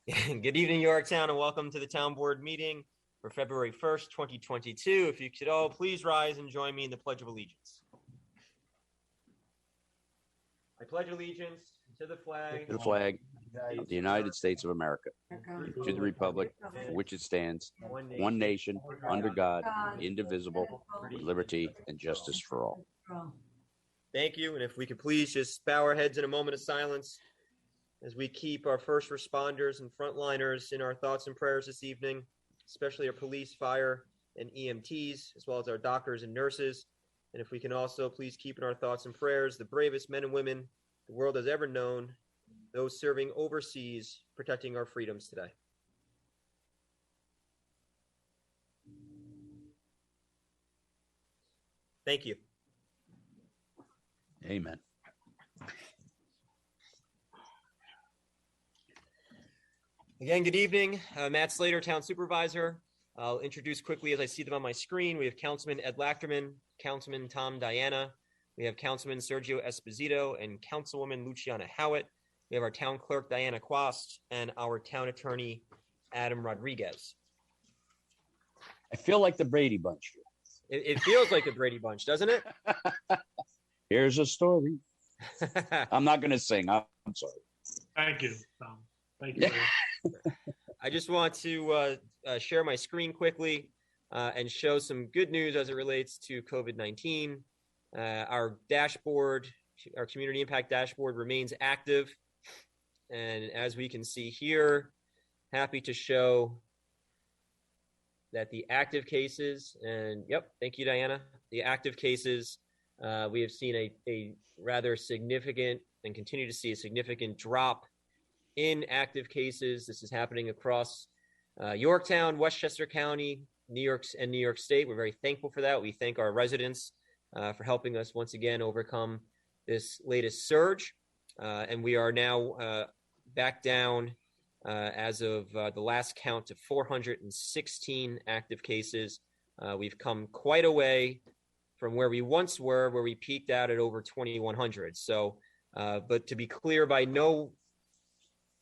Good evening, Yorktown, and welcome to the Town Board meeting for February 1st, 2022. If you could all please rise and join me in the Pledge of Allegiance. I pledge allegiance to the flag of the United States of America, and to the republic for which it stands, one nation, under God, indivisible, with liberty and justice for all. Thank you, and if we could please just bow our heads in a moment of silence as we keep our first responders and frontliners in our thoughts and prayers this evening, especially our police, fire, and EMTs, as well as our doctors and nurses. And if we can also please keep in our thoughts and prayers the bravest men and women the world has ever known, those serving overseas, protecting our freedoms today. Thank you. Amen. Again, good evening. Matt Slater, Town Supervisor. I'll introduce quickly as I see them on my screen. We have Councilman Ed Lachterman, Councilman Tom Diana. We have Councilman Sergio Esposito and Councilwoman Luciana Howitt. We have our Town Clerk, Diana Quast, and our Town Attorney, Adam Rodriguez. I feel like the Brady Bunch. It feels like the Brady Bunch, doesn't it? Here's a story. I'm not going to sing. I'm sorry. Thank you, Tom. Thank you. I just want to share my screen quickly and show some good news as it relates to COVID-19. Our dashboard, our community impact dashboard remains active. And as we can see here, happy to show that the active cases, and yep, thank you, Diana. The active cases, we have seen a rather significant and continue to see a significant drop in active cases. This is happening across Yorktown, Westchester County, New York, and New York State. We're very thankful for that. We thank our residents for helping us once again overcome this latest surge. And we are now back down as of the last count to 416 active cases. We've come quite a way from where we once were, where we peaked out at over 2,100. So, but to be clear, by no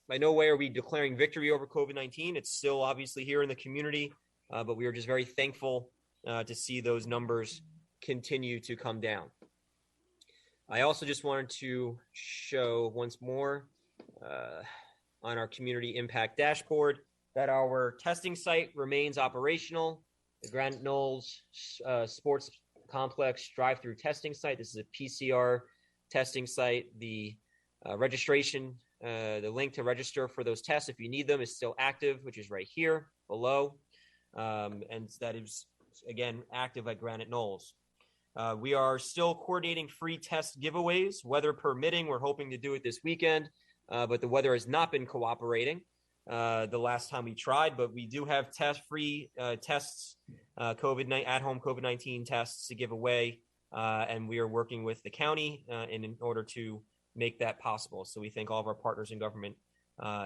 way are we declaring victory over COVID-19. It's still obviously here in the community, but we are just very thankful to see those numbers continue to come down. I also just wanted to show once more on our community impact dashboard that our testing site remains operational. The Granite Knolls Sports Complex drive-through testing site. This is a PCR testing site. The registration, the link to register for those tests, if you need them, is still active, which is right here below. And that is, again, active at Granite Knolls. We are still coordinating free test giveaways, weather permitting. We're hoping to do it this weekend, but the weather has not been cooperating the last time we tried. But we do have free tests, at-home COVID-19 tests to give away, and we are working with the county in order to make that possible. So we thank all of our partners in government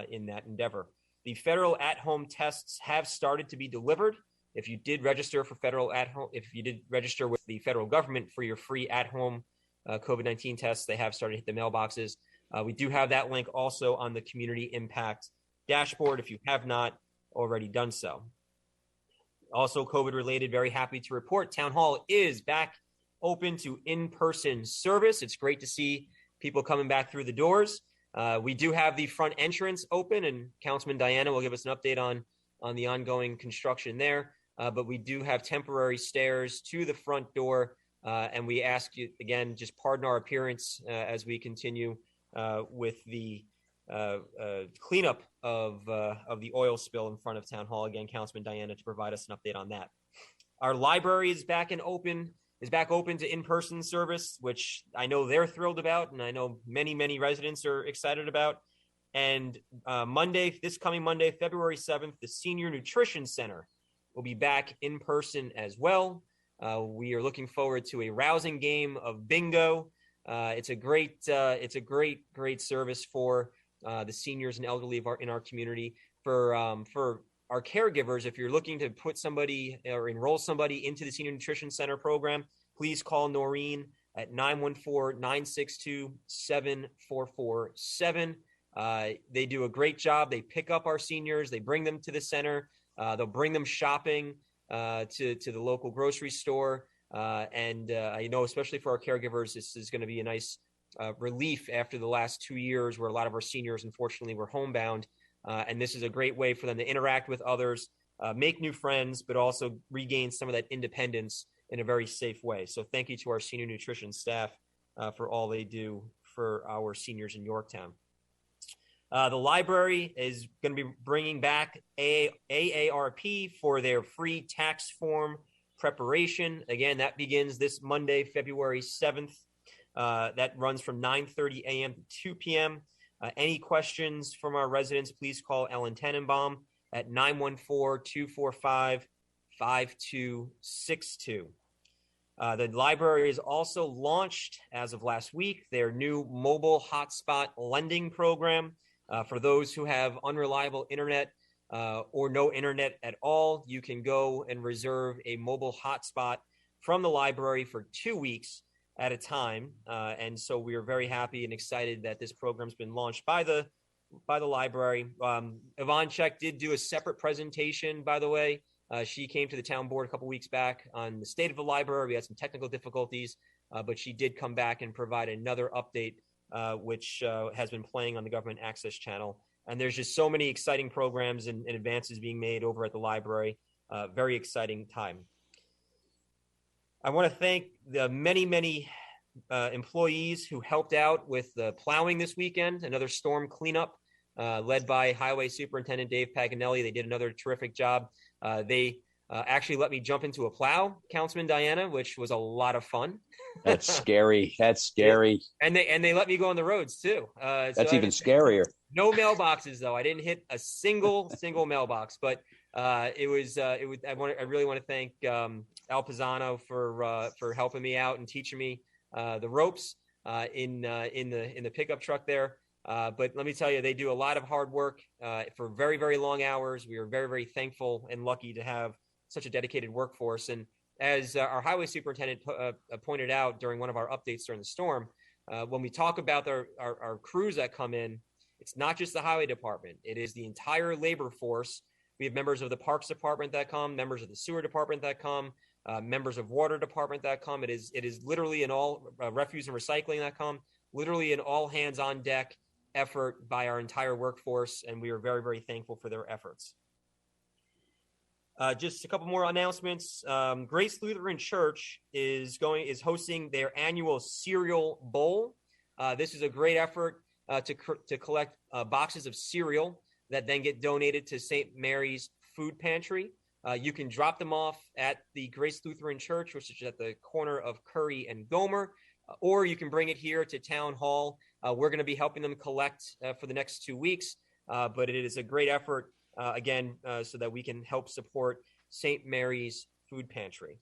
in that endeavor. The federal at-home tests have started to be delivered. If you did register for federal at-home, if you did register with the federal government for your free at-home COVID-19 tests, they have started to hit the mailboxes. We do have that link also on the community impact dashboard if you have not already done so. Also COVID related, very happy to report Town Hall is back open to in-person service. It's great to see people coming back through the doors. We do have the front entrance open, and Councilman Diana will give us an update on the ongoing construction there. But we do have temporary stairs to the front door, and we ask you, again, just pardon our appearance as we continue with the cleanup of the oil spill in front of Town Hall. Again, Councilman Diana to provide us an update on that. Our library is back open to in-person service, which I know they're thrilled about, and I know many residents are excited about. And this coming Monday, February 7th, the Senior Nutrition Center will be back in person as well. We are looking forward to a rousing game of bingo. It's a great service for the seniors and elderly in our community. For our caregivers, if you're looking to put somebody or enroll somebody into the Senior Nutrition Center program, please call Noreen at 914-962-7447. They do a great job. They pick up our seniors. They bring them to the center. They'll bring them shopping to the local grocery store. And I know, especially for our caregivers, this is going to be a nice relief after the last 2 years where a lot of our seniors, unfortunately, were homebound. And this is a great way for them to interact with others, make new friends, but also regain some of that independence in a very safe way. So thank you to our senior nutrition staff for all they do for our seniors in Yorktown. The library is going to be bringing back AARP for their free tax form preparation. Again, that begins this Monday, February 7th. That runs from 9:30 a.m. to 2 p.m. Any questions from our residents, please call Ellen Tenenbaum at 914-245-5262. The library has also launched, as of last week, their new mobile hotspot lending program. For those who have unreliable internet or no internet at all, you can go and reserve a mobile hotspot from the library for 2 weeks at a time. And so we are very happy and excited that this program's been launched by the library. Yvonne Check did do a separate presentation, by the way. She came to the town board a couple weeks back on the state of the library. We had some technical difficulties, but she did come back and provide another update, which has been playing on the government access channel. And there's just so many exciting programs and advances being made over at the library. Very exciting time. I want to thank the many employees who helped out with the plowing this weekend, another storm cleanup led by Highway Superintendent Dave Paganelli. They did another terrific job. They actually let me jump into a plow, Councilman Diana, which was a lot of fun. That's scary. That's scary. And they let me go on the roads too. That's even scarier. No mailboxes though. I didn't hit a single mailbox, but it was. I really want to thank Al Pisano for helping me out and teaching me the ropes in the pickup truck there. But let me tell you, they do a lot of hard work for very, very long hours. We are very, very thankful and lucky to have such a dedicated workforce. And as our highway superintendent pointed out during one of our updates during the storm, when we talk about our crews that come in, it's not just the highway department. It is the entire labor force. We have members of the parks department that come, members of the sewer department that come, members of water department that come. It is literally an all refuse and recycling that come, literally an all hands on deck effort by our entire workforce, and we are very, very thankful for their efforts. Just a couple more announcements. Grace Lutheran Church is hosting their annual cereal bowl. This is a great effort to collect boxes of cereal that then get donated to St. Mary's Food Pantry. You can drop them off at the Grace Lutheran Church, which is at the corner of Curry and Gomer, or you can bring it here to Town Hall. We're going to be helping them collect for the next 2 weeks, but it is a great effort, again, so that we can help support St. Mary's Food Pantry.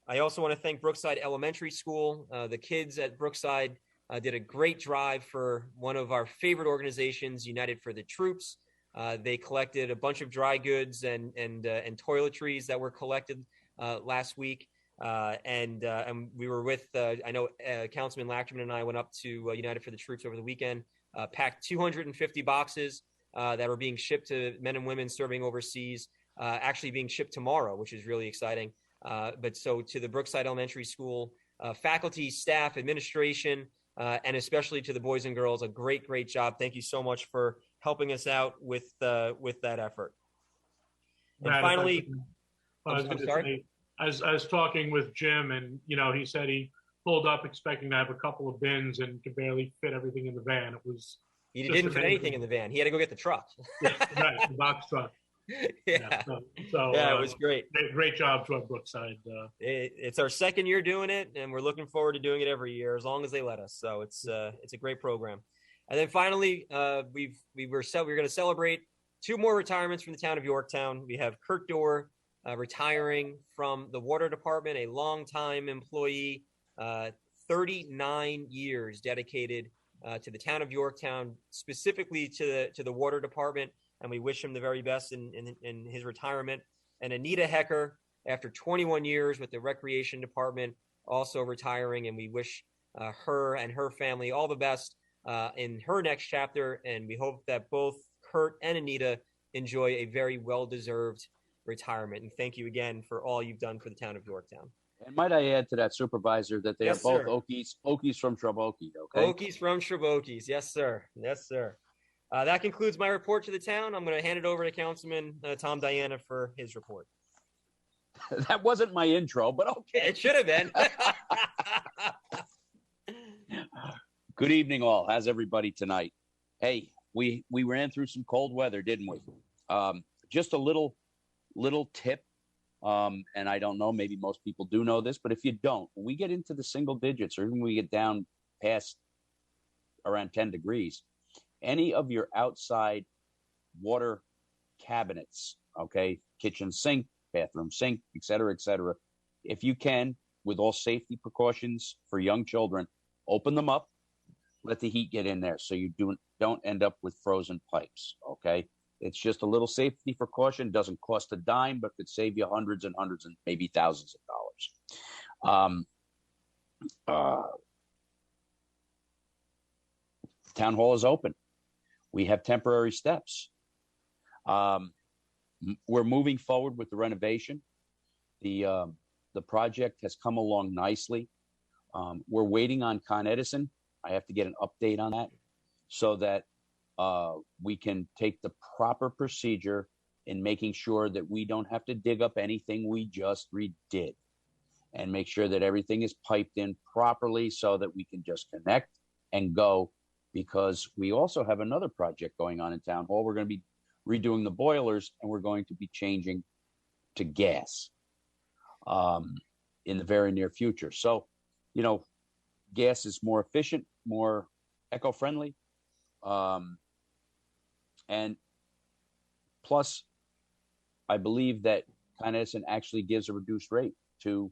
I also want to thank Brookside Elementary School. The kids at Brookside did a great drive for one of our favorite organizations, United for the Troops. They collected a bunch of dry goods and toiletries that were collected last week. And we were with, I know Councilman Lachman and I went up to United for the Troops over the weekend, packed 250 boxes that are being shipped to men and women serving overseas, actually being shipped tomorrow, which is really exciting. But so to the Brookside Elementary School, faculty, staff, administration, and especially to the boys and girls, a great, great job. Thank you so much for helping us out with that effort. And Brad, finally, I was sorry. I was talking with Jim, and he said he pulled up expecting to have a couple of bins and could barely fit everything in the van. He didn't fit anything in the van. He had to go get the truck. Yeah, right, the box truck. Yeah. So it was great. Great job to our Brookside. It's our second year doing it, and we're looking forward to doing it every year as long as they let us. So it's a great program. And then finally, we're going to celebrate 2 more retirements from the town of Yorktown. We have Kurt Dorr retiring from the water department, a longtime employee, 39 years dedicated to the town of Yorktown, specifically to the water department. And we wish him the very best in his retirement. And Anita Hecker, after 21 years with the recreation department, also retiring. And we wish her and her family all the best in her next chapter. And we hope that both Kurt and Anita enjoy a very well-deserved retirement. And thank you again for all you've done for the town of Yorktown. And might I add to that, Supervisor, that they are both Okies from Traboki, okay? Okies from Trabokies. Yes, sir. Yes, sir. That concludes my report to the town. I'm going to hand it over to Councilman Tom Diana for his report. That wasn't my intro, but okay. It should have been. Good evening, all. How's everybody tonight? Hey, we ran through some cold weather, didn't we? Just a little tip, and I don't know, maybe most people do know this, but if you don't, when we get into the single digits, or even when we get down past around 10 degrees, any of your outside water cabinets, okay, kitchen sink, bathroom sink, et cetera, if you can, with all safety precautions for young children, open them up, let the heat get in there so you don't end up with frozen pipes, okay? It's just a little safety precaution. Doesn't cost a dime, but could save you hundreds and maybe thousands of dollars. Town hall is open. We have temporary steps. We're moving forward with the renovation. The project has come along nicely. We're waiting on Con Edison. I have to get an update on that so that we can take the proper procedure in making sure that we don't have to dig up anything we just redid, and make sure that everything is piped in properly so that we can just connect and go, because we also have another project going on in Town Hall. We're going to be redoing the boilers, and we're going to be changing to gas in the very near future. So, gas is more efficient, more eco-friendly. And plus, I believe that Con Edison actually gives a reduced rate to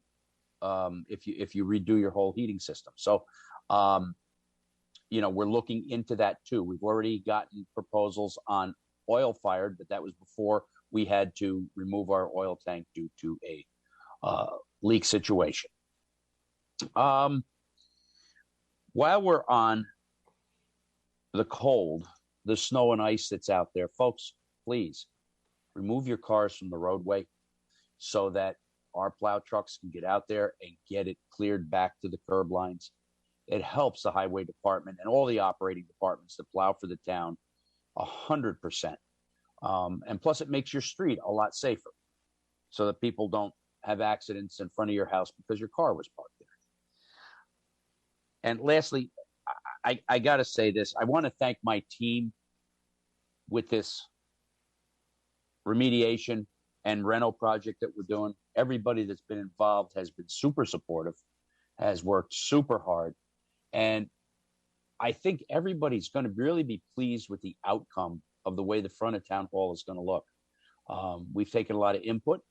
if you redo your whole heating system. So, we're looking into that too. We've already gotten proposals on oil fired, but that was before we had to remove our oil tank due to a leak situation. While we're on the cold, the snow and ice that's out there, folks, please remove your cars from the roadway so that our plow trucks can get out there and get it cleared back to the curb lines. It helps the highway department and all the operating departments that plow for the town 100%. And plus, it makes your street a lot safer so that people don't have accidents in front of your house because your car was parked there. And lastly, I got to say this. I want to thank my team with this remediation and reno project that we're doing. Everybody that's been involved has been super supportive, has worked super hard. And I think everybody's going to really be pleased with the outcome of the way the front of Town Hall is going to look. We've taken a lot of input,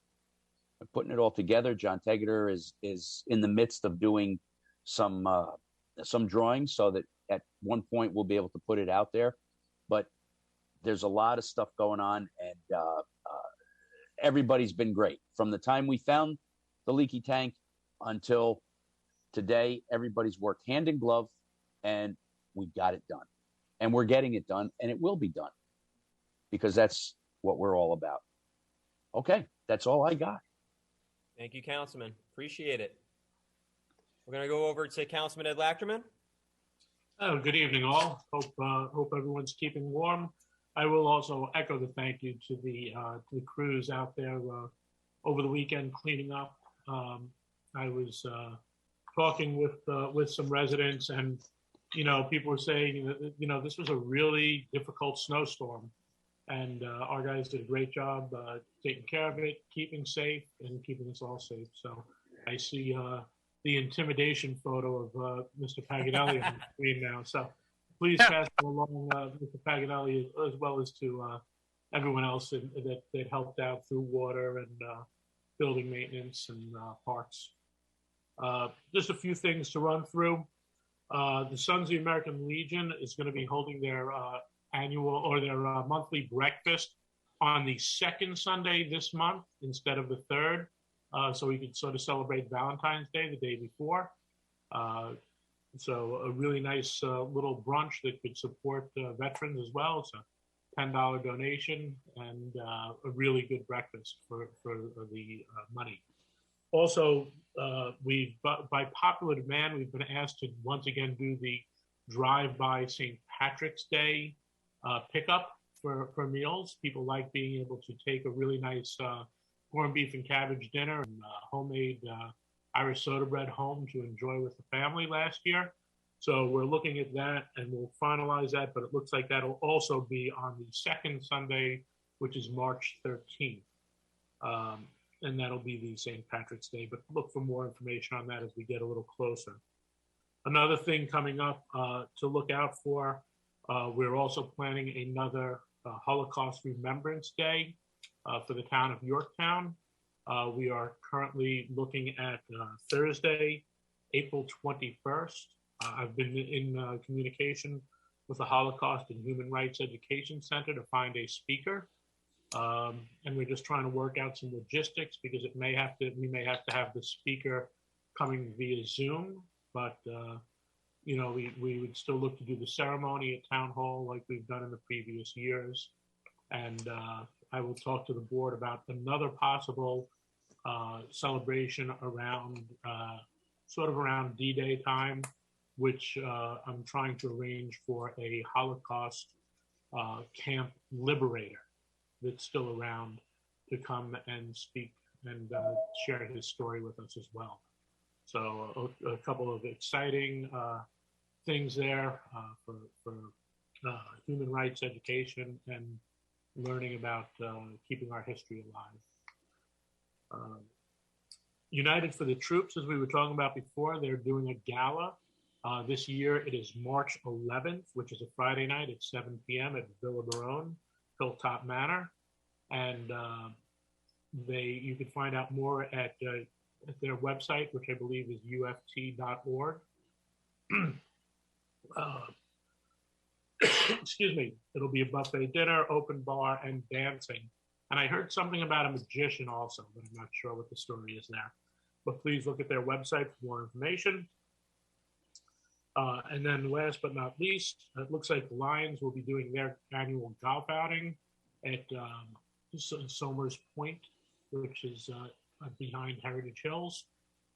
putting it all together. John Tegeter is in the midst of doing some drawings so that at one point we'll be able to put it out there. But there's a lot of stuff going on, and everybody's been great. From the time we found the leaky tank until today, everybody's worked hand in glove, and we got it done. And we're getting it done, and it will be done, because that's what we're all about. Okay, that's all I got. Thank you, Councilman. Appreciate it. We're going to go over to Councilman Ed Lachterman. Oh, good evening, all. Hope everyone's keeping warm. I will also echo the thank you to the crews out there over the weekend cleaning up. I was talking with some residents, and people were saying that this was a really difficult snowstorm, and our guys did a great job taking care of it, keeping safe, and keeping us all safe. So I see the intimidation photo of Mr. Paganelli on the screen now. So please pass it along, Mr. Paganelli, as well as to everyone else that helped out through water and building maintenance and parks. Just a few things to run through. The Sons of the American Legion is going to be holding their annual or their monthly breakfast on the second Sunday this month instead of the third. So we can sort of celebrate Valentine's Day the day before. So a really nice little brunch that could support veterans as well. It's a $10 donation and a really good breakfast for the money. Also, by popular demand, we've been asked to once again do the drive-by St. Patrick's Day pickup for meals. People like being able to take a really nice corned beef and cabbage dinner and homemade Irish soda bread home to enjoy with the family last year. So we're looking at that and we'll finalize that, but it looks like that'll also be on the second Sunday, which is March 13th. And that'll be the St. Patrick's Day, but look for more information on that as we get a little closer. Another thing coming up to look out for, we're also planning another Holocaust Remembrance Day for the town of Yorktown. We are currently looking at Thursday, April 21st. I've been in communication with the Holocaust and Human Rights Education Center to find a speaker. And we're just trying to work out some logistics because we may have to have the speaker coming via Zoom, but we would still look to do the ceremony at Town Hall like we've done in the previous years. And I will talk to the board about another possible celebration around around D-Day time, which I'm trying to arrange for a Holocaust camp liberator that's still around to come and speak and share his story with us as well. So a couple of exciting things there for human rights education and learning about keeping our history alive. United for the Troops, as we were talking about before, they're doing a gala. This year it is March 11th, which is a Friday night at 7 p.m. at Villa Barone, Hilltop Manor. And you can find out more at their website, which I believe is uft.org. Excuse me. It'll be a buffet dinner, open bar, and dancing. And I heard something about a magician also, but I'm not sure what the story is there. But please look at their website for more information. And then last but not least, it looks like the Lions will be doing their annual golf outing at Somers Point, which is behind Heritage Hills.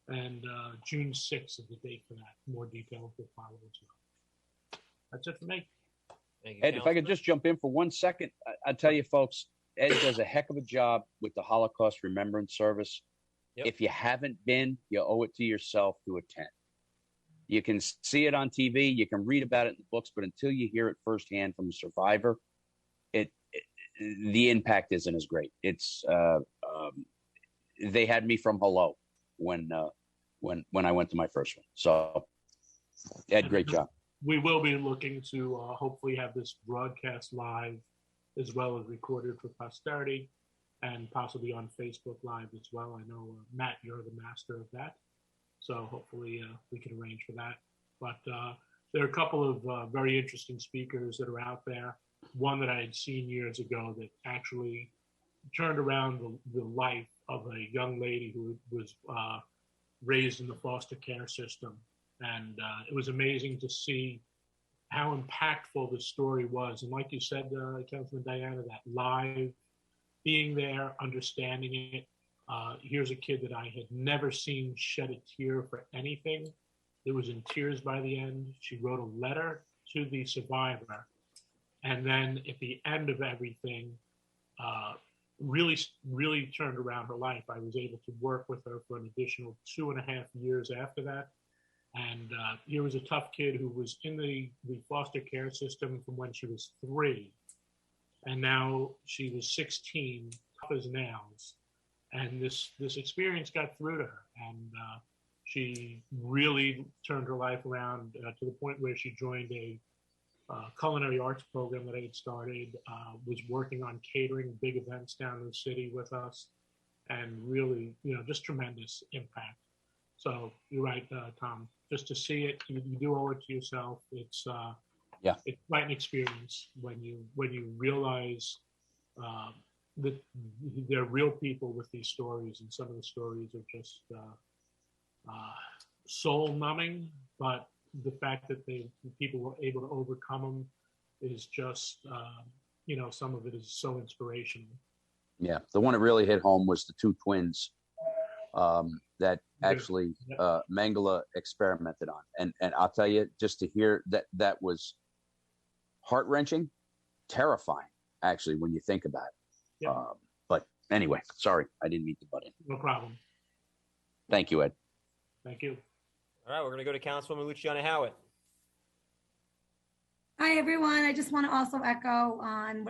And June 6th is the date for that. More details will follow as well. That's it for me. Thank you, Ed, if I could just jump in for 1 second, I tell you folks, Ed does a heck of a job with the Holocaust Remembrance Service. Yep. If you haven't been, you owe it to yourself to attend. You can see it on TV, you can read about it in the books, but until you hear it firsthand from a survivor, the impact isn't as great. It's they had me from hello when I went to my first one. So, Ed, great job. We will be looking to hopefully have this broadcast live as well as recorded for posterity and possibly on Facebook Live as well. I know, Matt, you're the master of that. So hopefully we can arrange for that. But there are a couple of very interesting speakers that are out there. One that I had seen years ago that actually turned around the life of a young lady who was raised in the foster care system. And it was amazing to see how impactful the story was. And like you said, Councilman Diana, that live, being there, understanding it. Here's a kid that I had never seen shed a tear for anything. It was in tears by the end. She wrote a letter to the survivor. And then at the end of everything, really turned around her life. I was able to work with her for an additional 2.5 years after that. And here was a tough kid who was in the foster care system from when she was 3. And now she was 16, tough as nails. And this experience got through to her. And she really turned her life around to the point where she joined a culinary arts program that I had started, was working on catering big events down in the city with us, and really, just tremendous impact. So you're right, Tom. Just to see it, you do owe it to yourself. It's quite an experience when you realize that they're real people with these stories, and some of the stories are just soul numbing, but the fact that people were able to overcome them is just, some of it is so inspirational. Yeah, the one that really hit home was the two twins that actually Mangala experimented on. And I'll tell you, just to hear that was heart-wrenching, terrifying, actually, when you think about it. Yeah. But anyway, sorry, I didn't mean to butt in. No problem. Thank you, Ed. Thank you. All right, we're going to go to Councilwoman Luciana Howitt. Hi, everyone. I just want to also echo on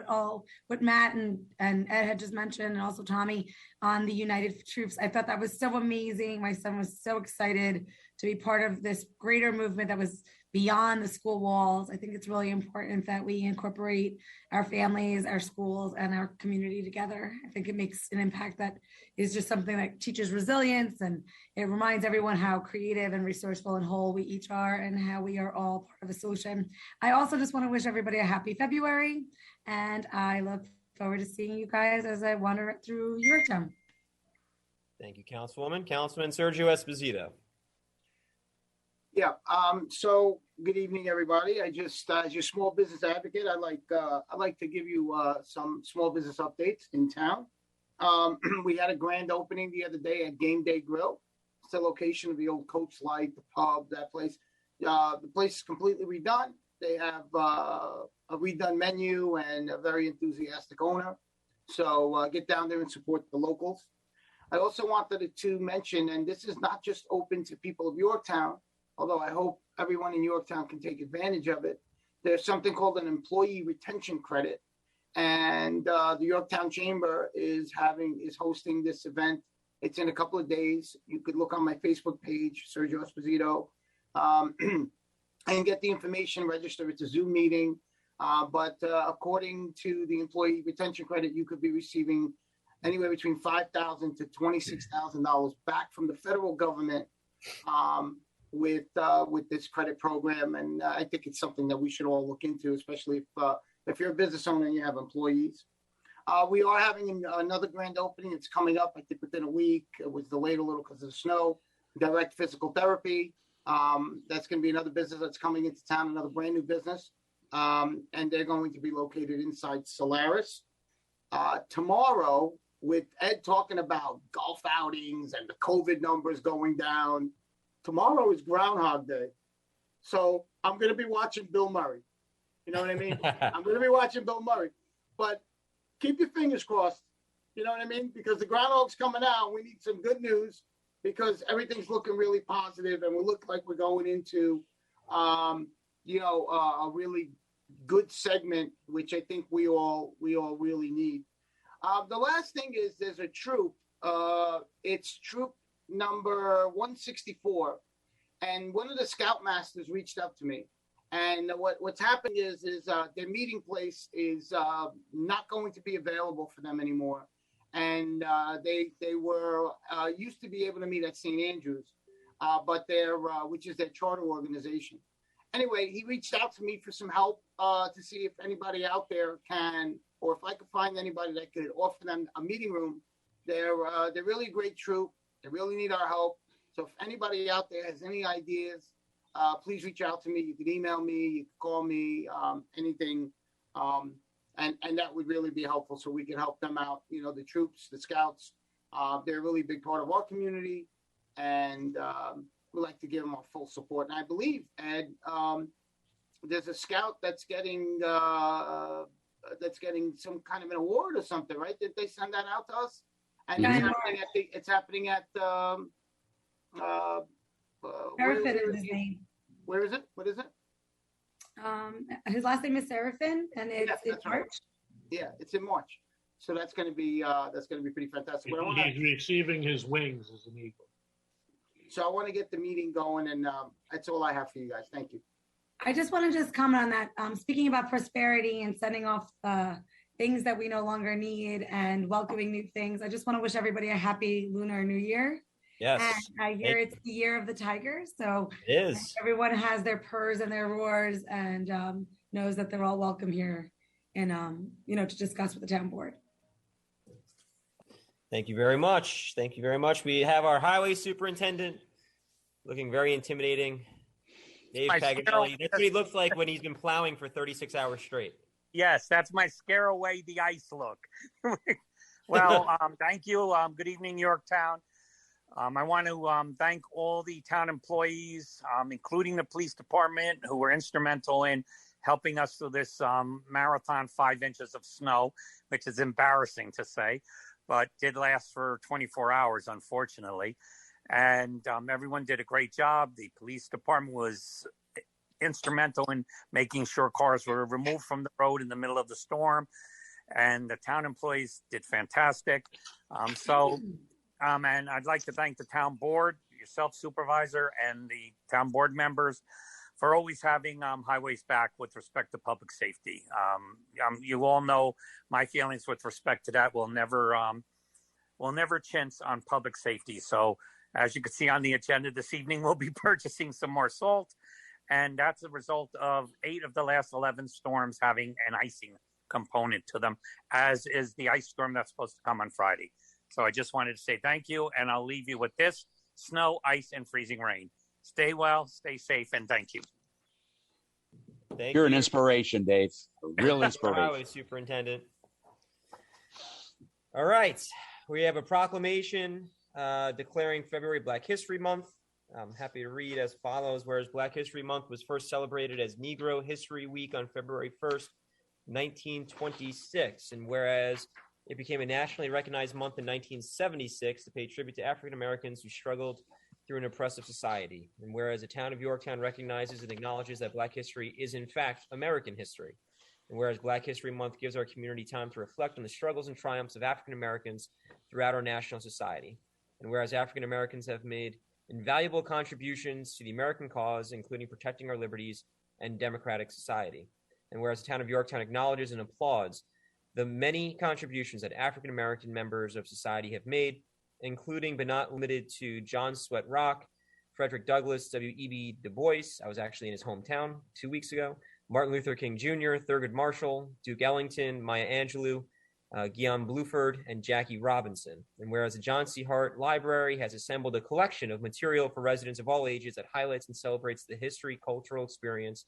what Matt and Ed had just mentioned, and also Tommy on the United Troops. I thought that was so amazing. My son was so excited to be part of this greater movement that was beyond the school walls. I think it's really important that we incorporate our families, our schools, and our community together. I think it makes an impact that is just something that teaches resilience, and it reminds everyone how creative and resourceful and whole we each are, and how we are all part of a solution. I also just want to wish everybody a happy February, and I look forward to seeing you guys as I wander through Yorktown. Thank you, Councilwoman. Councilman Sergio Esposito. Yeah. So good evening, everybody. I just, as your small business advocate, I'd like to give you some small business updates in town. We had a grand opening the other day at Game Day Grill. It's the location of the old Coach Light, the pub, that place. The place is completely redone. They have a redone menu and a very enthusiastic owner. So get down there and support the locals. I also wanted to mention, and this is not just open to people of Yorktown, although I hope everyone in Yorktown can take advantage of it. There's something called an employee retention credit. And the Yorktown Chamber is hosting this event. It's in a couple of days. You could look on my Facebook page, Sergio Esposito, and get the information, register. It's a Zoom meeting. But according to the employee retention credit, you could be receiving anywhere between $5,000 to $26,000 back from the federal government with this credit program. And I think it's something that we should all look into, especially if you're a business owner and you have employees. We are having another grand opening. It's coming up, I think, within a week. It was delayed a little because of the snow. Direct Physical Therapy. That's going to be another business that's coming into town, another brand new business. And they're going to be located inside Solaris. Tomorrow, with Ed talking about golf outings and the COVID numbers going down, tomorrow is Groundhog Day. So I'm going to be watching Bill Murray. You know what I mean? I'm going to be watching Bill Murray. But keep your fingers crossed. You know what I mean? Because the Groundhog's coming out. We need some good news because everything's looking really positive, and we look like we're going into, a really good segment, which I think we all really need. The last thing is there's a troop. It's troop number 164, and one of the scoutmasters reached out to me. And what's happened is their meeting place is not going to be available for them anymore. And they were used to be able to meet at St. Andrews, but which is their charter organization. Anyway, he reached out to me for some help to see if anybody out there can, or if I could find anybody that could offer them a meeting room. They're really a great troop. They really need our help. So if anybody out there has any ideas, please reach out to me. You can email me, you can call me, anything. And that would really be helpful so we can help them out. You know, the troops, the scouts, they're a really big part of our community. And we like to give them our full support. And I believe, Ed, there's a scout that's getting some kind of an award or something, right? Did they send that out to us? And it's happening at Seraphin is his name. Where is it? What is it? His last name is Seraphin, and it's in March. Right. Yeah, it's in March. So that's going to be pretty fantastic. He's receiving his wings as an eagle. So I want to get the meeting going, and that's all I have for you guys. Thank you. I just want to comment on that. Speaking about prosperity and sending off things that we no longer need and welcoming new things, I just want to wish everybody a happy Lunar New Year. Yes. And I hear it's the year of the tiger. So it is. Everyone has their purrs and their roars and knows that they're all welcome here and, to discuss with the town board. Thank you very much. Thank you very much. We have our highway superintendent looking very intimidating. Dave My Paganelli. That's what he looks like when he's been plowing for 36 hours straight. Yes, that's my scare away the ice look. Well, thank you. Good evening, Yorktown. I want to thank all the town employees, including the police department, who were instrumental in helping us through this marathon, 5 inches of snow, which is embarrassing to say, but did last for 24 hours, unfortunately. And everyone did a great job. The police department was instrumental in making sure cars were removed from the road in the middle of the storm. And the town employees did fantastic. And I'd like to thank the town board, yourself, supervisor, and the town board members for always having highways back with respect to public safety. You all know my feelings with respect to that. We'll never chintz on public safety. So as you can see on the agenda this evening, we'll be purchasing some more salt. And that's a result of 8 of the last 11 storms having an icing component to them, as is the ice storm that's supposed to come on Friday. So I just wanted to say thank you, and I'll leave you with this: snow, ice, and freezing rain. Stay well, stay safe, and thank you. You're an inspiration, Dave. A real inspiration. Highway Superintendent. All right. We have a proclamation declaring February Black History Month. I'm happy to read as follows. Whereas Black History Month was first celebrated as Negro History Week on February 1st, 1926, and whereas it became a nationally recognized month in 1976 to pay tribute to African Americans who struggled through an oppressive society. And whereas the town of Yorktown recognizes and acknowledges that Black history is in fact American history. And whereas Black History Month gives our community time to reflect on the struggles and triumphs of African Americans throughout our national society. And whereas African Americans have made invaluable contributions to the American cause, including protecting our liberties and democratic society. And whereas the town of Yorktown acknowledges and applauds the many contributions that African American members of society have made, including but not limited to John Sweat Rock, Frederick Douglass, W.E.B. Du Bois, I was actually in his hometown 2 weeks ago, Martin Luther King Jr., Thurgood Marshall, Duke Ellington, Maya Angelou, Guillaume Bluford, and Jackie Robinson. And whereas the John C. Hart Library has assembled a collection of material for residents of all ages that highlights and celebrates the history, cultural experience,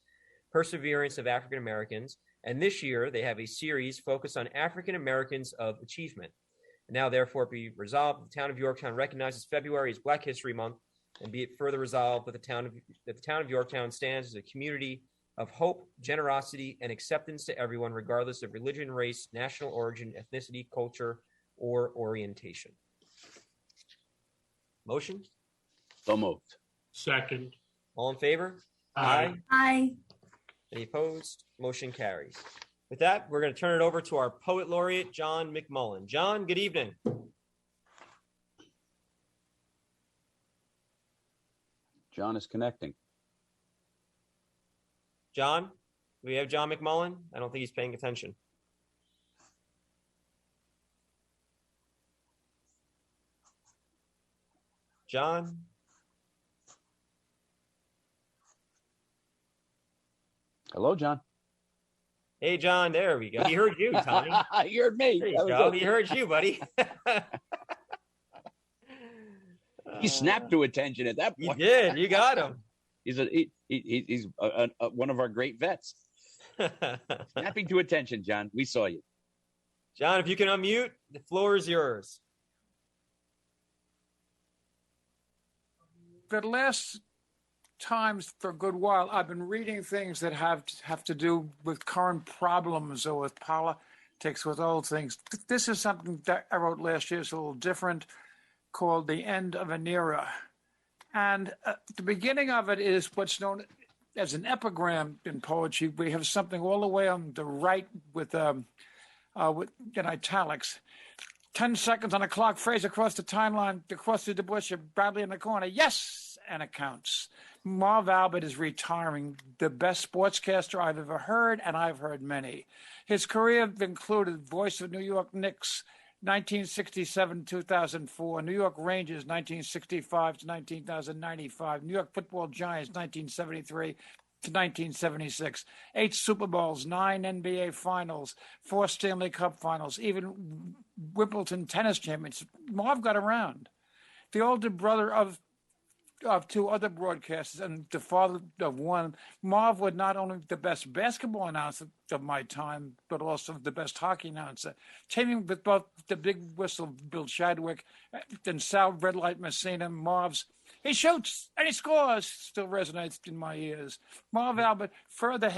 perseverance of African Americans, and this year they have a series focused on African Americans of achievement. And now therefore be resolved, the town of Yorktown recognizes February as Black History Month, and be it further resolved that the town of Yorktown stands as a community of hope, generosity, and acceptance to everyone, regardless of religion, race, national origin, ethnicity, culture, or orientation. Motion? So moved. Second. All in favor? Aye. Aye. Any opposed? Motion carries. With that, we're going to turn it over to our Poet Laureate, John McMullen. John, good evening. John is connecting. John, do we have John McMullen? I don't think he's paying attention. John? Hello, John. Hey, John, there we go. He heard you, Tommy. He heard me. There you go. He heard you, buddy. He snapped to attention at that point. You did. You got him. He's one of our great vets. Snapping to attention, John. We saw you. John, if you can unmute, the floor is yours. The last times for a good while, I've been reading things that have to do with current problems or with politics, with old things. This is something that I wrote last year. It's a little different, called The End of an Era. And the beginning of it is what's known as an epigram in poetry. We have something all the way on the right with in italics. 10 seconds on the clock, phrase across the timeline, across the bush, Bradley in the corner. Yes, and it counts. Marv Albert is retiring, the best sportscaster I've ever heard, and I've heard many. His career included voice of New York Knicks, 1967-2004, New York Rangers, 1965 to 1995, New York Football Giants, 1973 to 1976, 8 Super Bowls, 9 NBA Finals, 4 Stanley Cup Finals, even Wimbledon tennis champions. Marv got around. The older brother of of two other broadcasters and the father of one. Marv was not only the best basketball announcer of my time, but also the best hockey announcer. Teaming with both the big whistle, Bill Chadwick, and Sal Red Light Messina, Marv's "he shoots and he scores" still resonates in my ears. Marv Albert further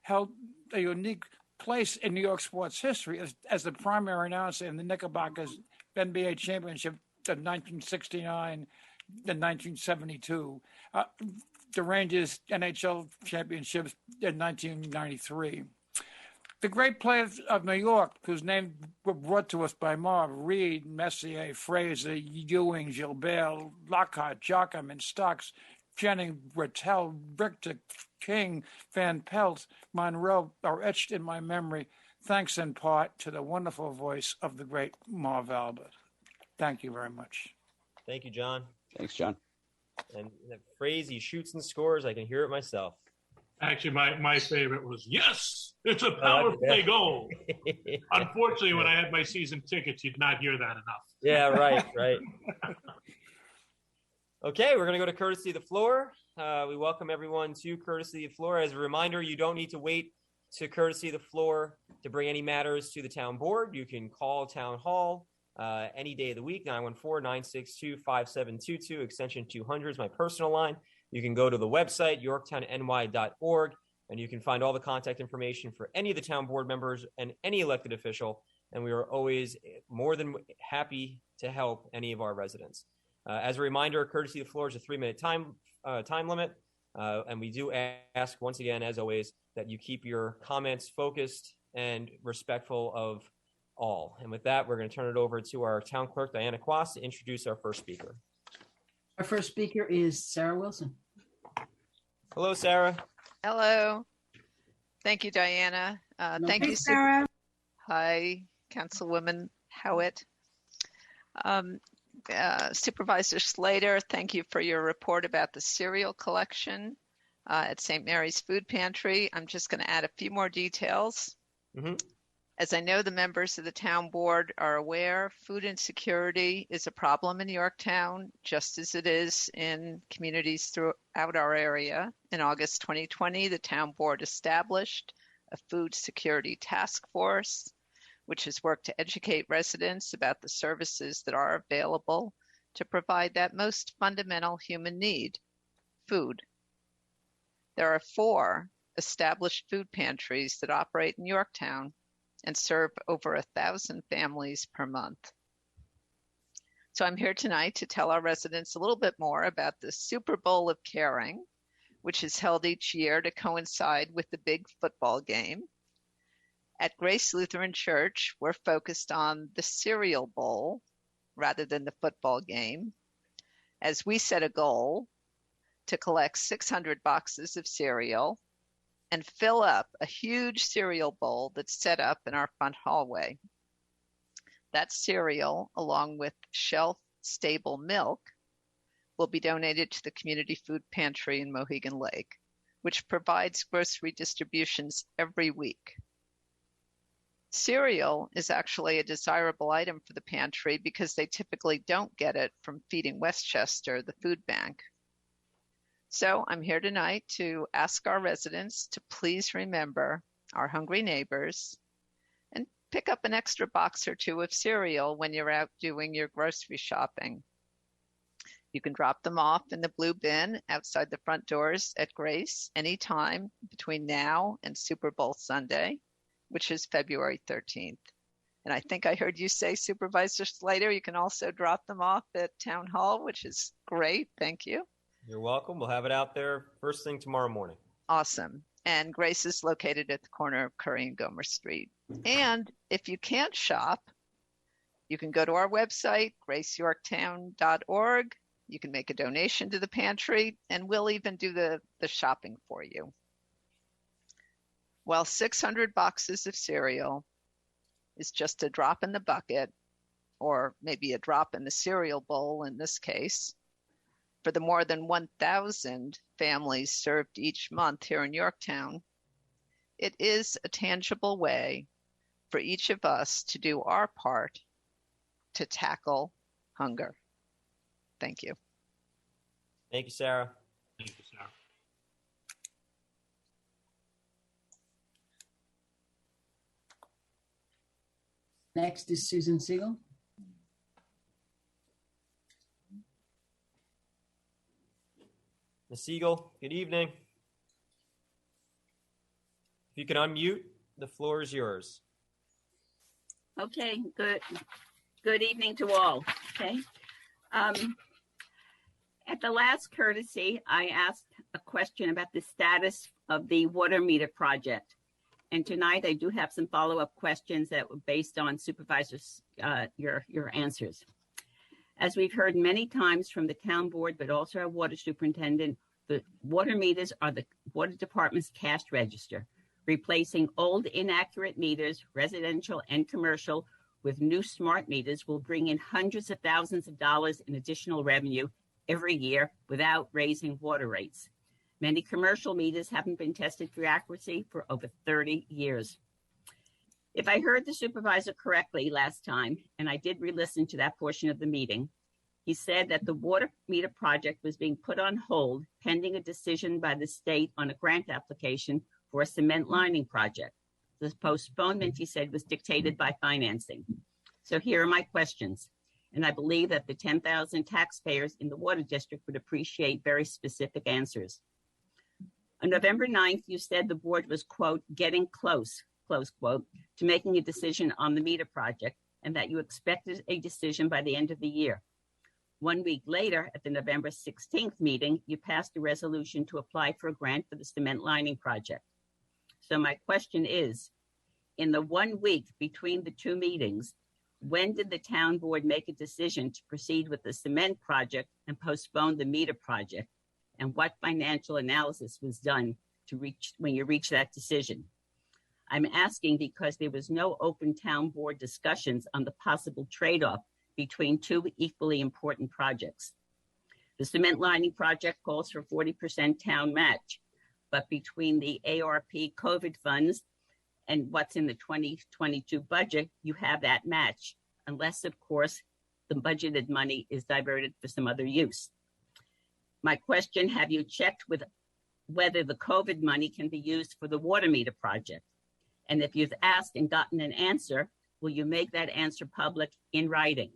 held a unique place in New York sports history as the primary announcer in the Knickerbockers NBA championship of 1969 and 1972, the Rangers NHL championships in 1993. The great players of New York, whose names were brought to us by Marv: Reed, Messier, Fraser, Ewing, Gilbert, Lockhart, Joachim, and Stocks, Jennings, Rattel, Richter, King, Van Pelt, Monroe, are etched in my memory, thanks in part to the wonderful voice of the great Marv Albert. Thank you very much. Thank you, John. Thanks, John. And that phrase, "he shoots and scores," I can hear it myself. Actually, my favorite was, "Yes, it's a power play goal." Unfortunately, when I had my season tickets, you'd not hear that enough. Yeah, right. Okay, we're going to go to Courtesy of the Floor. We welcome everyone to Courtesy of the Floor. As a reminder, you don't need to wait to Courtesy of the Floor to bring any matters to the town board. You can call Town Hall any day of the week. 914-962-5722, extension 200 is my personal line. You can go to the website, yorktownny.org, and you can find all the contact information for any of the town board members and any elected official. And we are always more than happy to help any of our residents. As a reminder, Courtesy of the Floor is a 3-minute time limit. And we do ask, once again, as always, that you keep your comments focused and respectful of all. And with that, we're going to turn it over to our town clerk, Diana Quast, to introduce our first speaker. Our first speaker is Sarah Wilson. Hello, Sarah. Hello. Thank you, Diana. Thank you, Sarah. Hi, Councilwoman Howitt. Supervisor Slater, thank you for your report about the cereal collection at St. Mary's Food Pantry. I'm just going to add a few more details. Mm-hmm. As I know the members of the town board are aware, food insecurity is a problem in Yorktown, just as it is in communities throughout our area. In August 2020, the town board established a food security task force, which has worked to educate residents about the services that are available to provide that most fundamental human need, food. There are 4 established food pantries that operate in Yorktown and serve over 1,000 families per month. So I'm here tonight to tell our residents a little bit more about the Super Bowl of Caring, which is held each year to coincide with the big football game. At Grace Lutheran Church, we're focused on the cereal bowl rather than the football game, as we set a goal to collect 600 boxes of cereal and fill up a huge cereal bowl that's set up in our front hallway. That cereal, along with shelf-stable milk, will be donated to the Community Food Pantry in Mohegan Lake, which provides grocery distributions every week. Cereal is actually a desirable item for the pantry because they typically don't get it from Feeding Westchester, the food bank. So I'm here tonight to ask our residents to please remember our hungry neighbors and pick up an extra box or 2 of cereal when you're out doing your grocery shopping. You can drop them off in the blue bin outside the front doors at Grace anytime between now and Super Bowl Sunday, which is February 13th. And I think I heard you say, Supervisor Slater, you can also drop them off at Town Hall, which is great. Thank you. You're welcome. We'll have it out there first thing tomorrow morning. Awesome. And Grace is located at the corner of Curry and Gomer Street. And if you can't shop, you can go to our website, graceyorktown.org. You can make a donation to the pantry, and we'll even do the shopping for you. While 600 boxes of cereal is just a drop in the bucket, or maybe a drop in the cereal bowl in this case, for the more than 1,000 families served each month here in Yorktown, it is a tangible way for each of us to do our part to tackle hunger. Thank you. Thank you, Sarah. Thank you, Sarah. Next is Susan Siegel. Ms. Siegel, good evening. If you can unmute, the floor is yours. Okay, good evening to all. Okay. At the last courtesy, I asked a question about the status of the water meter project. And tonight I do have some follow-up questions that were based on supervisors, your answers. As we've heard many times from the town board, but also our water superintendent, the water meters are the water department's cash register, replacing old inaccurate meters, residential and commercial, with new smart meters will bring in hundreds of thousands of dollars in additional revenue every year without raising water rates. Many commercial meters haven't been tested for accuracy for over 30 years. If I heard the supervisor correctly last time, and I did re-listen to that portion of the meeting, he said that the water meter project was being put on hold pending a decision by the state on a grant application for a cement lining project. The postponement, he said, was dictated by financing. So here are my questions. And I believe that the 10,000 taxpayers in the water district would appreciate very specific answers. On November 9th, you said the board was, quote, getting close, close quote, to making a decision on the meter project, and that you expected a decision by the end of the year. 1 week later, at the November 16th meeting, you passed a resolution to apply for a grant for the cement lining project. So my question is, in the 1 week between the two meetings, when did the town board make a decision to proceed with the cement project and postpone the meter project? And what financial analysis was done to reach when you reached that decision? I'm asking because there was no open town board discussions on the possible trade-off between two equally important projects. The cement lining project calls for 40% town match, but between the ARP COVID funds and what's in the 2022 budget, you have that match, unless, of course, the budgeted money is diverted for some other use. My question, have you checked with whether the COVID money can be used for the water meter project? And if you've asked and gotten an answer, will you make that answer public in writing?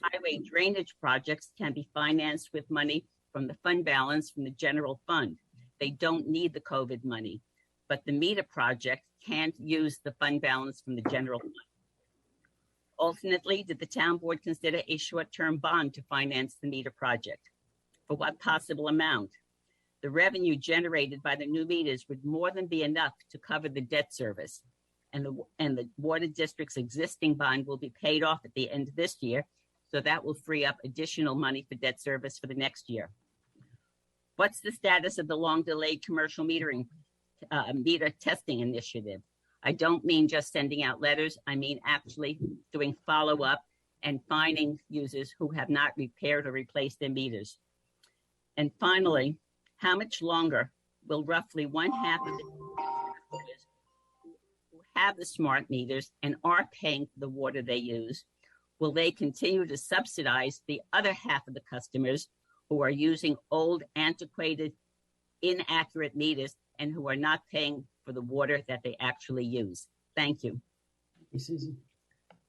Highway drainage projects can be financed with money from the fund balance from the general fund. They don't need the COVID money, but the meter project can't use the fund balance from the general fund. Alternately, did the town board consider a short-term bond to finance the meter project? For what possible amount? The revenue generated by the new meters would more than be enough to cover the debt service. And the water district's existing bond will be paid off at the end of this year, so that will free up additional money for debt service for the next year. What's the status of the long-delayed commercial metering meter testing initiative? I don't mean just sending out letters. I mean actually doing follow-up and finding users who have not repaired or replaced their meters. And finally, how much longer will roughly one half of the users who have the smart meters and are paying for the water they use, will they continue to subsidize the other half of the customers who are using old, antiquated, inaccurate meters and who are not paying for the water that they actually use? Thank you. Thank you, Susan.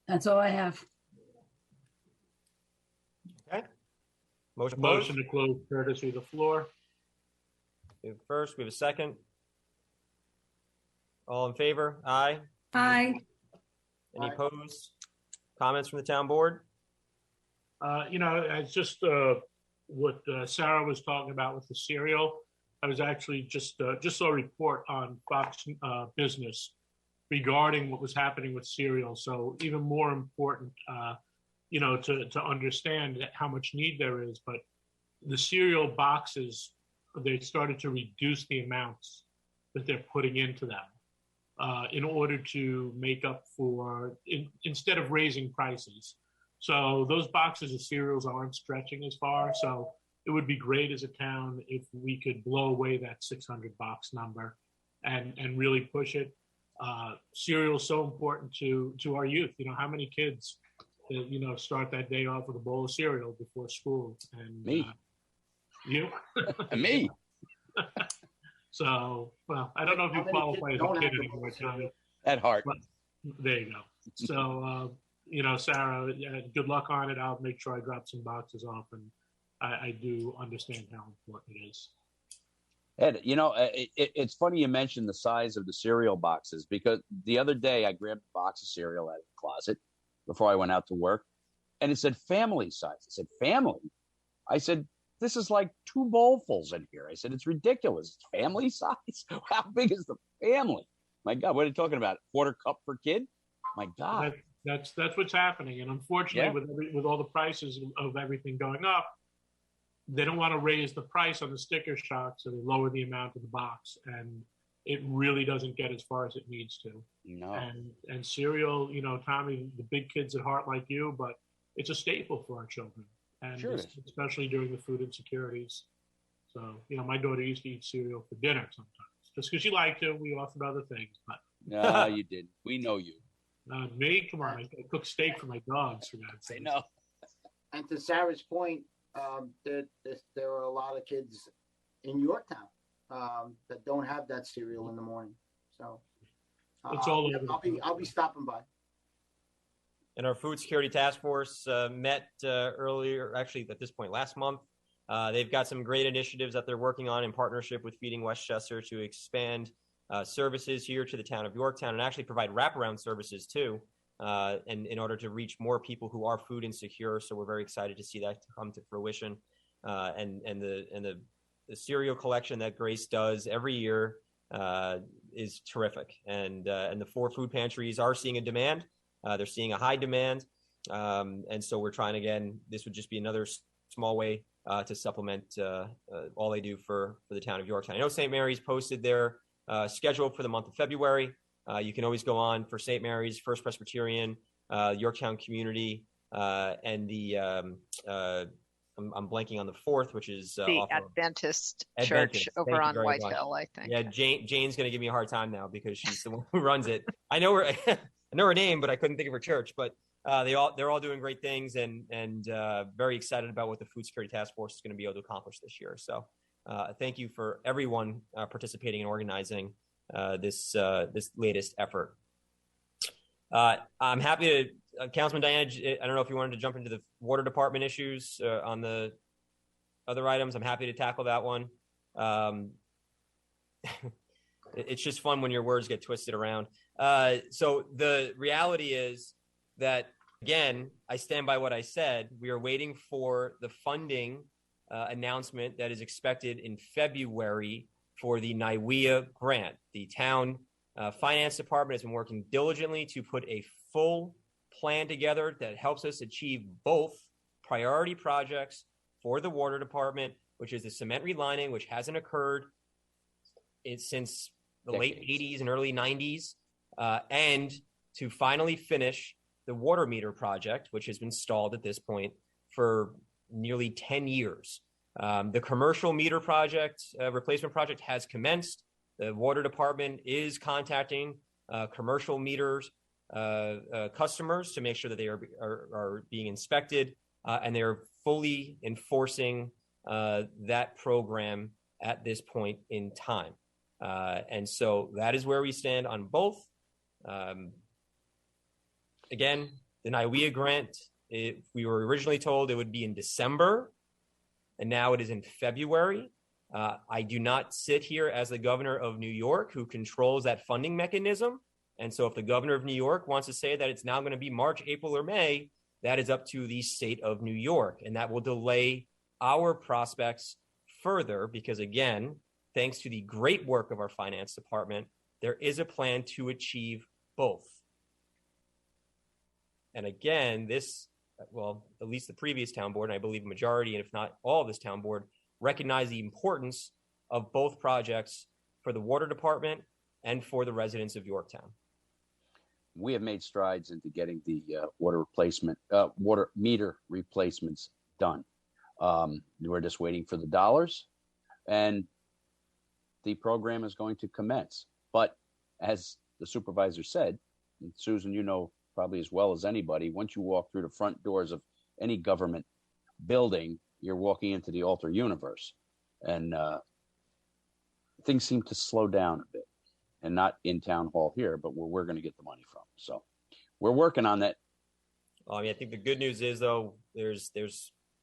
That's all I have. Okay. Motion Motion to close courtesy of the floor. First, we have a second. All in favor? Aye. Aye. Any opposed? Comments from the town board? It's just what Sarah was talking about with the cereal. I was actually just saw a report on Fox Business regarding what was happening with cereal. So even more important, to understand how much need there is. But the cereal boxes, they started to reduce the amounts that they're putting into them in order to make up for, instead of raising prices. So those boxes of cereals aren't stretching as far. So it would be great as a town if we could blow away that 600 box number and really push it. Cereal is so important to our youth. How many kids start that day off with a bowl of cereal before school? And me. You? Me. So, well, I don't know if you How many qualify kids as a don't kid have the anymore, bowl Tommy. At heart. But there you go. So, Sarah, good luck on it. I'll make sure I drop some boxes off, and I do understand how important it is. Ed, it's funny you mentioned the size of the cereal boxes, because the other day I grabbed a box of cereal out of the closet before I went out to work, and it said family size. I said, family? I said, this is like 2 bowlfuls in here. I said, it's ridiculous. It's family size? How big is the family? My God, what are you talking about? Quarter cup per kid? My God. That's what's happening, and unfortunately, with all the prices of everything going up, they don't want to raise the price on the sticker shock, so they lower the amount of the box, and it really doesn't get as far as it needs to. No. And cereal, Tommy, the big kids at heart like you, but it's a staple for our children, and Sure especially during the food insecurities. So, my daughter used to eat cereal for dinner sometimes, just because she liked to. We offered other things, but no, you didn't. We know you. Me, come on, I cook steak for my dogs, for God's sake. I know. And to Sarah's point, there are a lot of kids in Yorktown that don't have that cereal in the morning. So It's all over. I'll be stopping by. And our food security task force met earlier, actually at this point last month. They've got some great initiatives that they're working on in partnership with Feeding Westchester to expand services here to the town of Yorktown, and actually provide wraparound services too, and in order to reach more people who are food insecure. So we're very excited to see that come to fruition. And the cereal collection that Grace does every year is terrific. And the 4 food pantries are seeing a demand. They're seeing a high demand. And so we're trying, again, this would just be another small way to supplement all they do for the town of Yorktown. I know St. Mary's posted their schedule for the month of February. You can always go on for St. Mary's, First Presbyterian, Yorktown Community, and the I'm blanking on the 4th, which is the Adventist Church over on Whitehill, I think. Yeah, Jane's going to give me a hard time now because she's the one who runs it. I know her name, but I couldn't think of her church. But they're all doing great things, and very excited about what the Food Security Task Force is going to be able to accomplish this year. So thank you for everyone participating and organizing this latest effort. I'm happy to, Councilman Diana, I don't know if you wanted to jump into the water department issues on the other items. I'm happy to tackle that one. It's just fun when your words get twisted around. So the reality is that, again, I stand by what I said. We are waiting for the funding announcement that is expected in February for the NIWEA grant. The town finance department has been working diligently to put a full plan together that helps us achieve both priority projects for the water department, which is the cement relining, which hasn't occurred since the late 80s and early 90s, and to finally finish the water meter project, which has been stalled at this point for nearly 10 years. The commercial meter project, replacement project, has commenced. The water department is contacting commercial meters customers to make sure that they are being inspected, and they're fully enforcing that program at this point in time. And so that is where we stand on both. Again, the NIWEA grant, we were originally told it would be in December, and now it is in February. I do not sit here as the governor of New York, who controls that funding mechanism. And so if the governor of New York wants to say that it's now going to be March, April, or May, that is up to the state of New York. And that will delay our prospects further because, again, thanks to the great work of our finance department, there is a plan to achieve both. And again, at least the previous town board, and I believe a majority, and if not all of this town board, recognize the importance of both projects for the water department and for the residents of Yorktown. We have made strides into getting the water meter replacements done. We're just waiting for the dollars, and the program is going to commence. But as the supervisor said, and Susan, you know probably as well as anybody, once you walk through the front doors of any government building, you're walking into the alter universe, and things seem to slow down a bit, and not in town hall here, but where we're going to get the money from. So we're working on that. I mean, I think the good news is, though, there's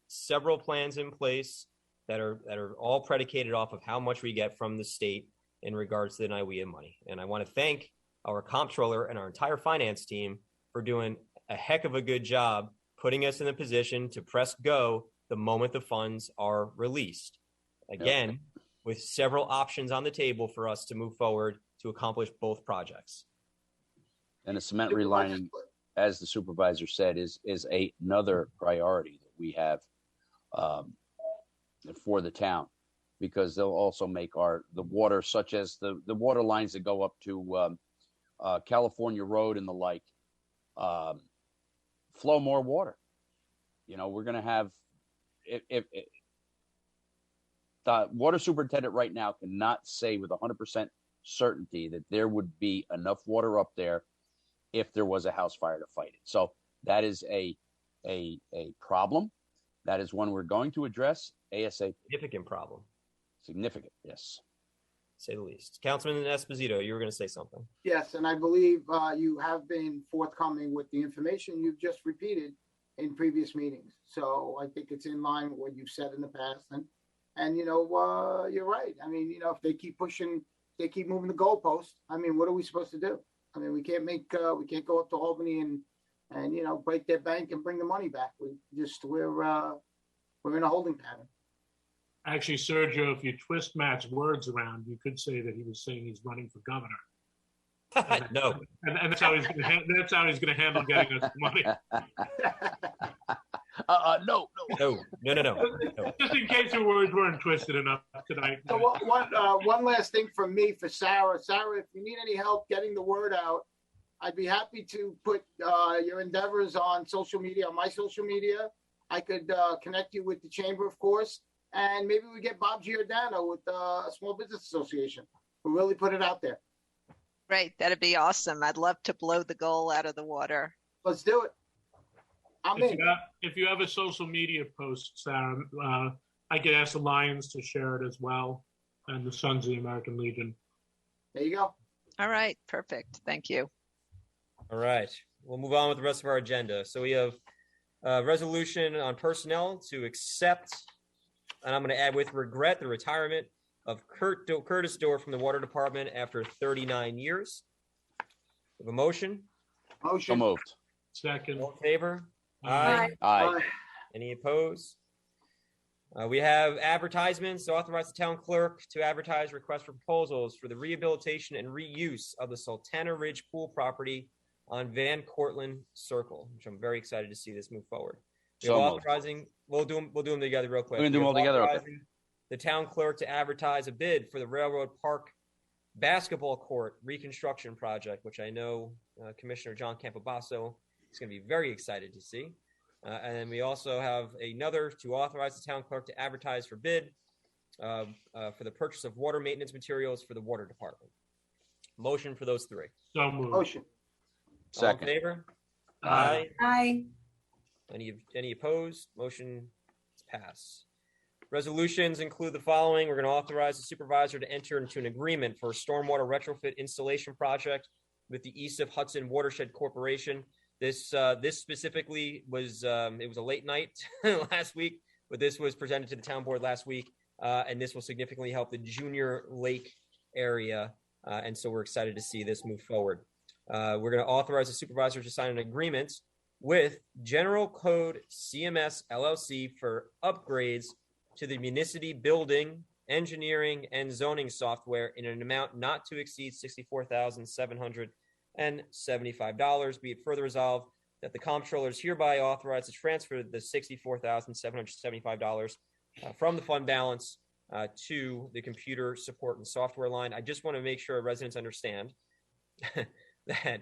several plans in place that are all predicated off of how much we get from the state in regards to the NIWEA money. And I want to thank our comptroller and our entire finance team for doing a heck of a good job putting us in a position to press go the moment the funds are released. Again, with several options on the table for us to move forward to accomplish both projects. And the cement relining, as the supervisor said, is another priority that we have for the town, because they'll also make the water, such as the water lines that go up to California Road and the like, flow more water. You know, we're going to have, if the water superintendent right now cannot say with 100% certainty that there would be enough water up there if there was a house fire to fight it. So that is a problem. That is one we're going to address ASAP. Significant problem. Significant, yes. Say the least. Councilman Esposito, you were going to say something. Yes, and I believe you have been forthcoming with the information you've just repeated in previous meetings. So I think it's in line with what you've said in the past. And you know, you're right. I mean, you know, if they keep pushing, they keep moving the goalpost. I mean, what are we supposed to do? I mean, we can't go up to Albany and you know, break their bank and bring the money back. We're in a holding pattern. Actually, Sergio, if you twist Matt's words around, you could say that he was saying he's running for governor. No. And that's how he's going to handle getting us the money. No. Just in case your words weren't twisted enough tonight. So one last thing from me for Sarah. Sarah, if you need any help getting the word out, I'd be happy to put your endeavors on social media, on my social media. I could connect you with the chamber, of course, and maybe we get Bob Giordano with the Small Business Association. We'll really put it out there. Right, that'd be awesome. I'd love to blow the goal out of the water. Let's do it. If you have a social media post, Sarah, I could ask the Lions to share it as well, and the Sons of the American Legion. There you go. All right, perfect. Thank you. All right, we'll move on with the rest of our agenda. So we have a resolution on personnel to accept, and I'm going to add with regret, the retirement of Curtis Dorr from the Water Department after 39 years. We have a motion? Motion. So moved. Second. All in favor? Aye. Any opposed? We have advertisements to authorize the town clerk to advertise requests for proposals for the rehabilitation and reuse of the Sultana Ridge pool property on Van Cortlandt Circle, which I'm very excited to see this move forward. So authorizing, we'll do them together real quick. We're going to do them all together. Okay. The town clerk to advertise a bid for the Railroad Park basketball court reconstruction project, which I know Commissioner John Campobasso is going to be very excited to see. And then we also have another to authorize the town clerk to advertise for bid for the purchase of water maintenance materials for the water department. Motion for those three. So moved. Motion. All in favor? Aye. Aye. Any opposed? Motion is passed. Resolutions include the following. We're going to authorize the supervisor to enter into an agreement for a stormwater retrofit installation project with the East of Hudson Watershed Corporation. This specifically was it was a late night last week, but this was presented to the town board last week, and this will significantly help the Junior Lake area, and so we're excited to see this move forward. We're going to authorize the supervisor to sign an agreement with General Code CMS LLC for upgrades to the municipal building, engineering, and zoning software in an amount not to exceed $64,775. Be it further resolved that the comptroller is hereby authorized to transfer the $64,775 from the fund balance to the computer support and software line. I just want to make sure residents understand that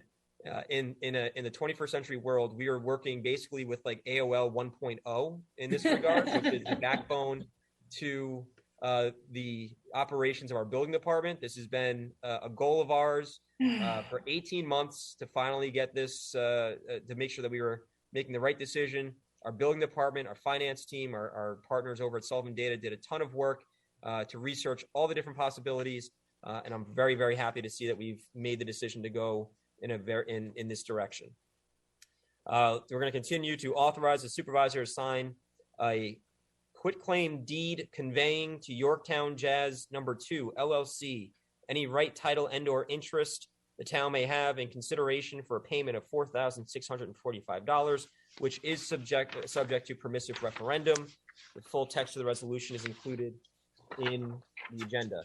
in the 21st century world, we are working basically with like AOL 1.0 in this regard, which is the backbone to the operations of our building department. This has been a goal of ours for 18 months to finally get this, to make sure that we were making the right decision Our building department, our finance team, our partners over at Sullivan Data did a ton of work to research all the different possibilities. And I'm very, very happy to see that we've made the decision to go in this direction. We're going to continue to authorize the supervisor to sign a quitclaim deed conveying to Yorktown Jazz No. 2 LLC any right, title, and/or interest the town may have in consideration for a payment of $4,645, which is subject to permissive referendum. The full text of the resolution is included in the agenda.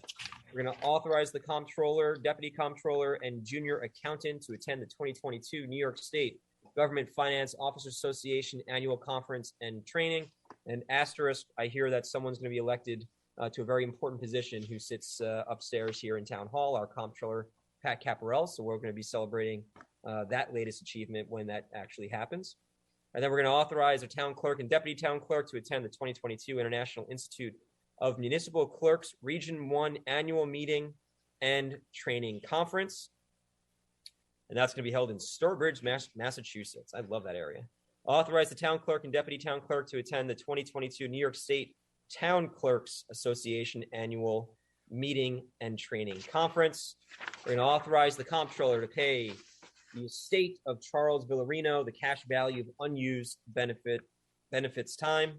We're going to authorize the comptroller, deputy comptroller, and junior accountant to attend the 2022 New York State Government Finance Officers Association Annual Conference and Training. And asterisk, I hear that someone's going to be elected to a very important position who sits upstairs here in Town Hall, our comptroller, Pat Caparel. So we're going to be celebrating that latest achievement when that actually happens. And then we're going to authorize a town clerk and deputy town clerk to attend the 2022 International Institute of Municipal Clerks Region 1 Annual Meeting and Training Conference. And that's going to be held in Sturbridge, Massachusetts. I love that area. Authorize the town clerk and deputy town clerk to attend the 2022 New York State Town Clerks Association Annual Meeting and Training Conference. We're going to authorize the comptroller to pay the estate of Charles Villarino the cash value of unused benefits time.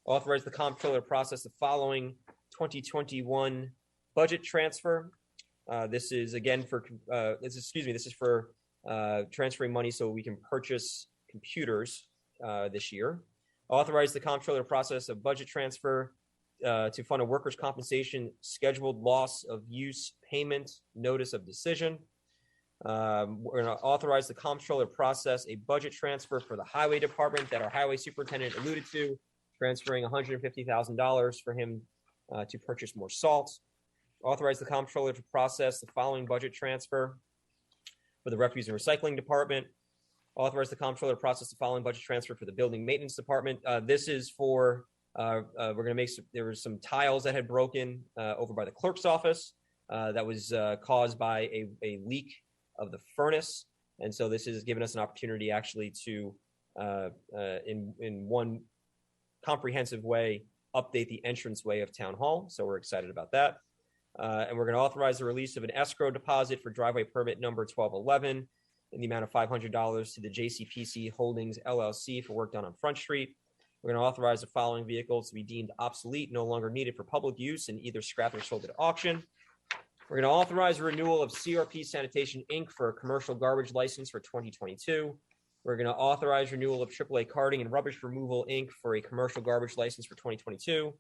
Authorize the comptroller to process the following 2021 budget transfer. This is again for this is for transferring money so we can purchase computers this year. Authorize the comptroller to process a budget transfer to fund a workers' compensation scheduled loss of use payment notice of decision. We're going to authorize the comptroller to process a budget transfer for the highway department that our highway superintendent alluded to, transferring $150,000 for him to purchase more salt. Authorize the comptroller to process the following budget transfer for the refuse and recycling department. Authorize the comptroller to process the following budget transfer for the building maintenance department. This is for, we're going to make there were some tiles that had broken over by the clerk's office that was caused by a leak of the furnace. And so this has given us an opportunity actually to, in one comprehensive way, update the entranceway of Town Hall. So we're excited about that. And we're going to authorize the release of an escrow deposit for driveway permit number 1211 in the amount of $500 to the JCPC Holdings LLC for work done on Front Street. We're going to authorize the following vehicles to be deemed obsolete, no longer needed for public use, and either scrapped or sold at auction. We're going to authorize a renewal of CRP Sanitation, Inc. for a commercial garbage license for 2022. We're going to authorize renewal of AAA Carting and Rubbish Removal, Inc. for a commercial garbage license for 2022.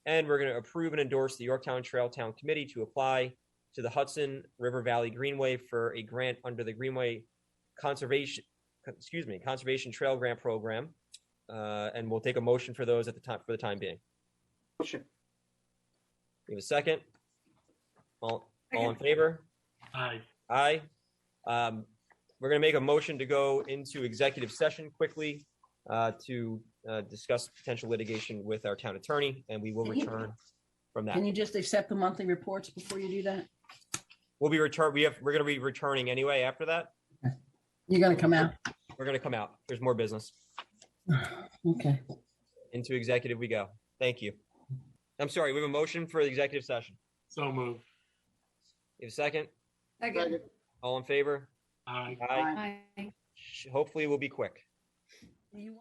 And we're going to approve and endorse the Yorktown Trail Town Committee to apply to the Hudson River Valley Greenway for a grant under the Greenway Conservation Trail Grant Program. And we'll take a motion for those at the time for the time being. Motion. We have a second. All in favor? Aye. Aye. We're going to make a motion to go into executive session quickly to discuss potential litigation with our town attorney, and we will return from that. Can you just accept the monthly reports before you do that? We'll be return. We're going to be returning anyway after that. You're going to come out? We're going to come out. There's more business. Okay. Into executive we go. Thank you. I'm sorry. We have a motion for the executive session. So moved. You have a second? Second. All in favor? Aye. Aye. Aye. Hopefully we'll be quick. You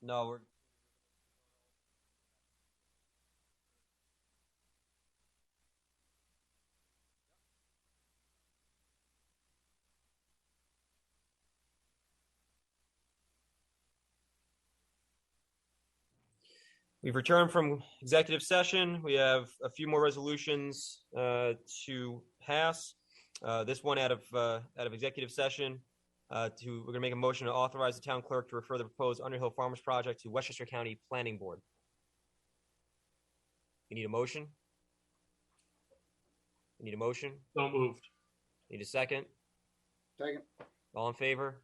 No, we're We've returned from executive session. We have a few more resolutions to pass. This one out of executive session. We're going to make a motion to authorize the town clerk to refer the proposed Underhill Farmers project to Westchester County Planning Board. You need a motion? You need a motion? So moved. Need a second? Second. All in favor?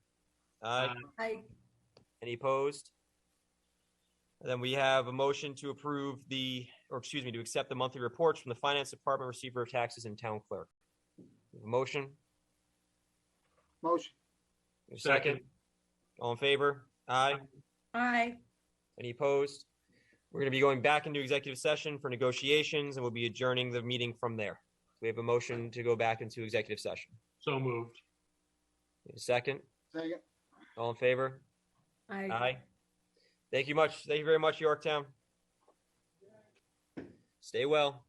Aye. I, Any opposed? And then we have a motion to approve to accept the monthly reports from the Finance Department, Receiver of Taxes, and Town Clerk. Motion? Motion. Second. All in favor? Aye. I, Any opposed? We're going to be going back into executive session for negotiations, and we'll be adjourning the meeting from there. We have a motion to go back into executive session. So moved. Need a second? Second. All in favor? I. Aye. Thank you very much, Yorktown. Stay well.